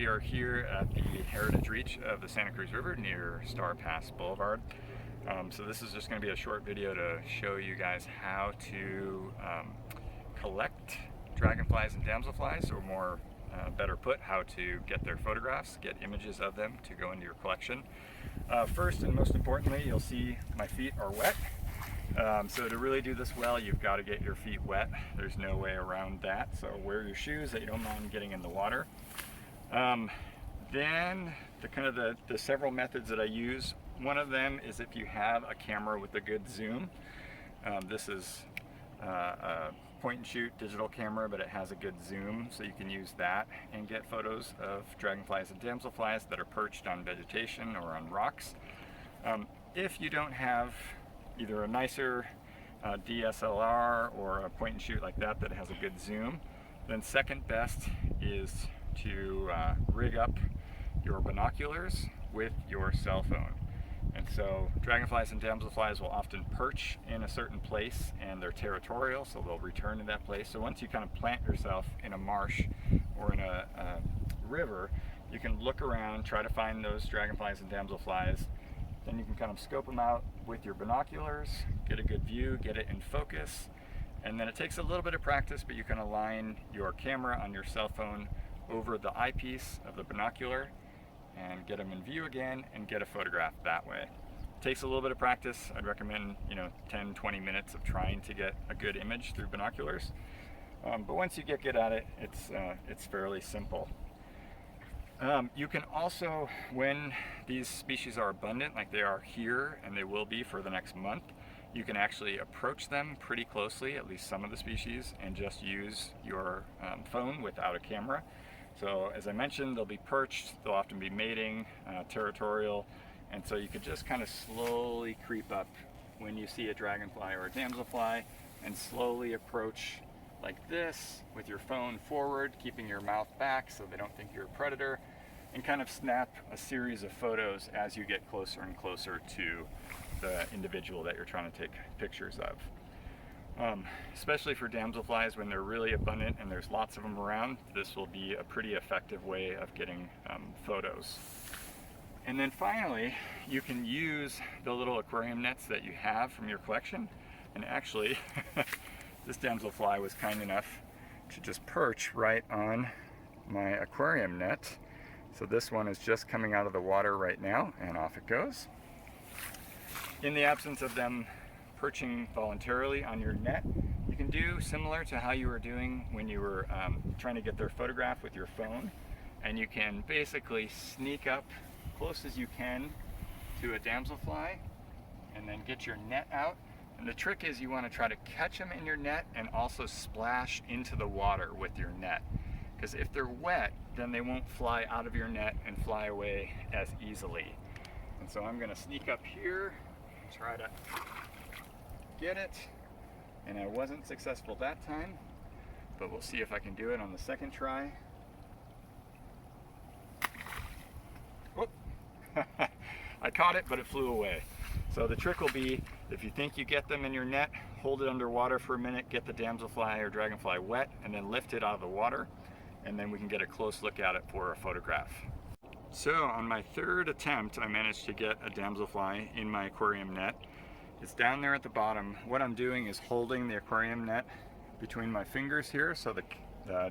we are here at the Heritage Reach of the Santa Cruz River near Star Pass Boulevard. So this is just going to be a short video to show you guys how to collect dragonflies and damselflies, or more better put, how to get their photographs, get images of them to go into your collection. First and most importantly, you'll see my feet are wet. So to really do this well, you've got to get your feet wet. There's no way around that. So wear your shoes that you don't mind getting in the water. Then the several methods that I use. One of them is if you have a camera with a good zoom. This is a point and shoot digital camera, but it has a good zoom, so you can use that and get photos of dragonflies and damselflies that are perched on vegetation or on rocks. If you don't have either a nicer DSLR or a point and shoot like that that has a good zoom, then second best is to rig up your binoculars with your cell phone. And so dragonflies and damselflies will often perch in a certain place, and they're territorial, so they'll return to that place. So once you kind of plant yourself in a marsh or in a river, you can look around, try to find those dragonflies and damselflies. Then you can kind of scope them out with your binoculars, get a good view, get it in focus. And then it takes a little bit of practice, but you can align your camera on your cell phone over the eyepiece of the binocular and get them in view again and get a photograph that way. It takes a little bit of practice. I'd recommend 10-20 minutes of trying to get a good image through binoculars. But once you get good at it, it's fairly simple. You can also, when these species are abundant, like they are here and they will be for the next month, you can actually approach them pretty closely, at least some of the species, and just use your phone without a camera. So as I mentioned, they'll be perched, they'll often be mating, territorial, and so you could just kind of slowly creep up when you see a dragonfly or a damselfly and slowly approach like this with your phone forward, keeping your mouth back so they don't think you're a predator, and kind of snap a series of photos as you get closer and closer to the individual that you're trying to take pictures of. Especially for damselflies, when they're really abundant and there's lots of them around, this will be a pretty effective way of getting photos. And then finally, you can use the little aquarium nets that you have from your collection. And actually, this damselfly was kind enough to just perch right on my aquarium net. So this one is just coming out of the water right now, and off it goes. In the absence of them perching voluntarily on your net, you can do similar to how you were doing when you were trying to get their photograph with your phone, and you can basically sneak up close as you can to a damselfly and then get your net out. And the trick is you want to try to catch them in your net and also splash into the water with your net, because if they're wet, then they won't fly out of your net and fly away as easily. And so I'm going to sneak up here, try to get it, and I wasn't successful that time, but we'll see if I can do it on the second try. Whoop. I caught it, but it flew away. So the trick will be, if you think you get them in your net, hold it underwater for a minute, get the damselfly or dragonfly wet, and then lift it out of the water, and then we can get a close look at it for a photograph. So on my third attempt, I managed to get a damselfly in my aquarium net. It's down there at the bottom. What I'm doing is holding the aquarium net between my fingers here, so the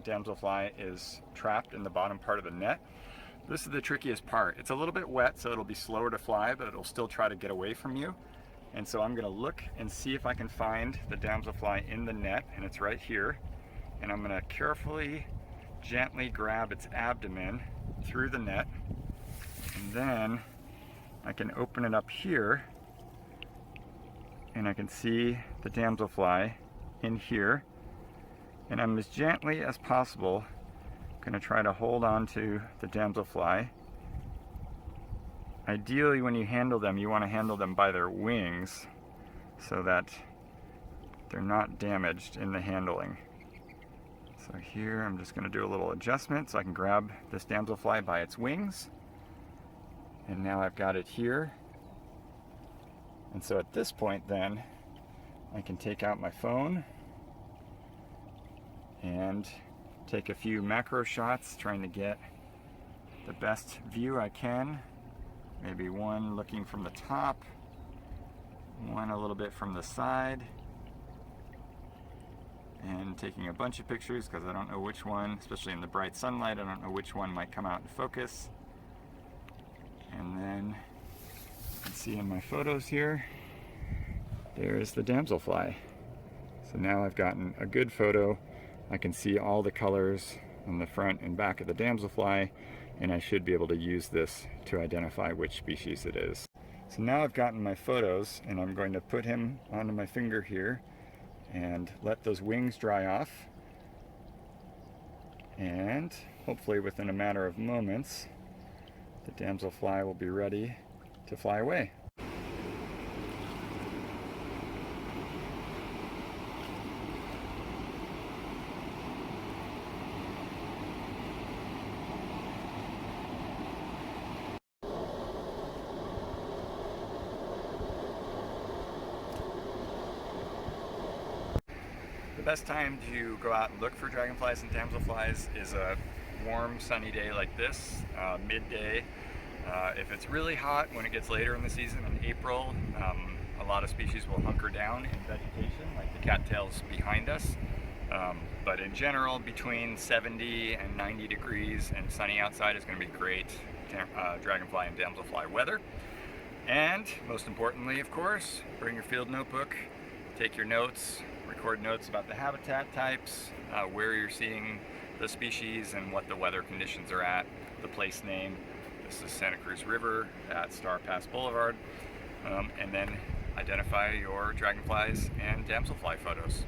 damselfly is trapped in the bottom part of the net. This is the trickiest part. It's a little bit wet, so it'll be slower to fly, but it'll still try to get away from you. And so I'm gonna look and see if I can find the damselfly in the net, and it's right here. And I'm gonna carefully, gently grab its abdomen through the net, and then I can open it up here, and I can see the damselfly in here, and I'm as gently as possible going to try to hold on to the damselfly. Ideally, when you handle them, you want to handle them by their wings so that they're not damaged in the handling. So here I'm just going to do a little adjustment so I can grab this damselfly by its wings, and now I've got it here. And so at this point then, I can take out my phone and take a few macro shots trying to get the best view I can. Maybe one looking from the top, one a little bit from the side, and taking a bunch of pictures because I don't know which one, especially in the bright sunlight, I don't know which one might come out in focus. And then you can see in my photos here, there's the damselfly. So now I've gotten a good photo. I can see all the colors on the front and back of the damselfly, and I should be able to use this to identify which species it is. So now I've gotten my photos, and I'm going to put him onto my finger here and let those wings dry off. And hopefully within a matter of moments, the damselfly will be ready to fly away. The best time to go out and look for dragonflies and damselflies is a warm, sunny day like this, midday. If it's really hot when it gets later in the season in April, a lot of species will hunker down in vegetation, like the cattails behind us. But in general, between 70 and 90 degrees and sunny outside is going to be great dragonfly and damselfly weather. And most importantly, of course, bring your field notebook, take your notes, record notes about the habitat types, where you're seeing the species and what the weather conditions are at, the place name. This is Santa Cruz River at Star Pass Boulevard, and then identify your dragonflies and damselfly photos.